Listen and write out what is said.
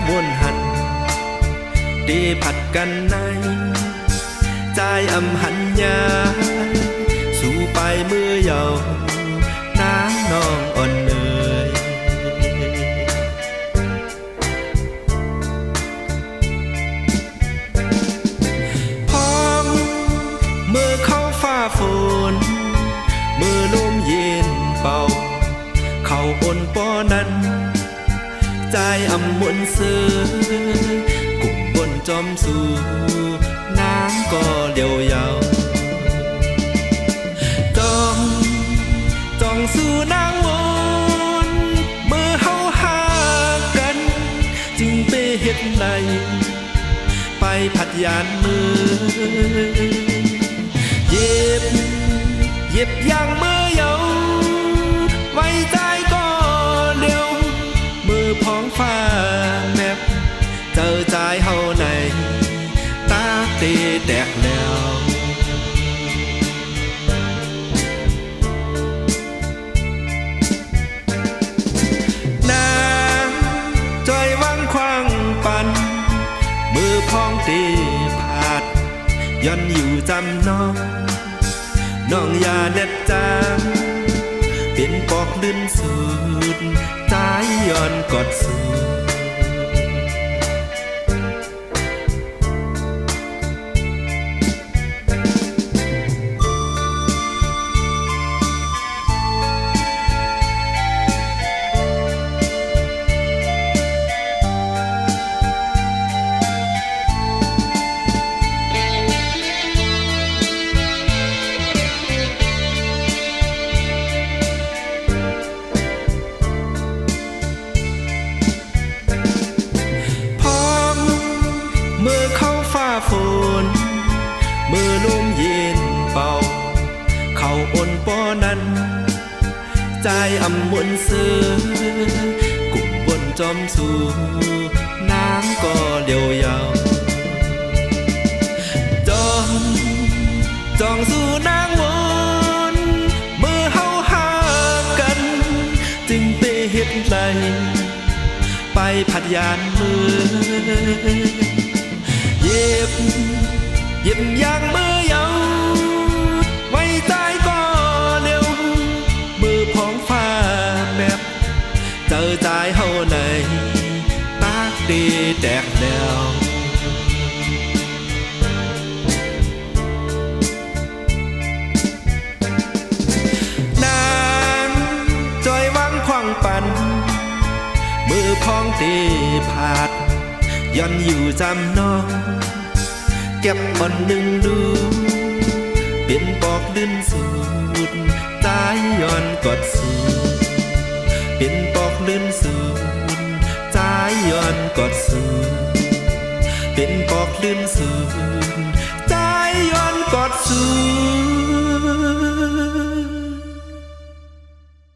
มวนหันดีผัดกันในใจอำหันยาสู่ไปมือเยาน้ำน้องอ่อนเนยพร้อมมือเข้าฟ้าฝนมือลมเย็นเป่าเข้าบนป้อนั้นใจอำมวนเสือกลุ่มบนจอมสู่น้ำก็เดียวยาวจ้องสู่นางวนเมื่อเฮาหากันจึงไปเฮ็ดใดไปผัดยานมือเย็บอย่างมือเยาไว้ใจก็เร็วมือพ้องฟ้าแมบเจอใจเฮาในตาตีแตกแล้วน้ำจอยวังควางปันมือพ้องตีผาดย้อนอยู่จำน้องอย่าเน็ดจางเป็นปอกลื่นสุดใจย้อนกอดสูมือเข้าฟ้าฝนมือลมเย็นเป่าเข้าอ่นป้อนั้นใจอำมวนเสือกลุ่มบนจอมสู่น้ำก็เดียวยาวจ้องสู่นางวนเมื่อเฮาหากันจึงไปเฮ็ดใดไปผัดยานมือเย็บอย่างมือเยาไว้ใจก็เร็วมือพ้องฟ้าแมบเจอใจเฮาในตาดีแตกแนวน้ำจอยวังควางปันมือพ้องตีผาดย้อนอยู่จำน้องเก็บอ่อนหนึ่งดูเป็นปอกลื่นสุดใจย้อนกอดสูเป็นปอกลื่นสุดใจย้อนกอดสูเป็นปอกลื่นสุดใจย้อนกอดสู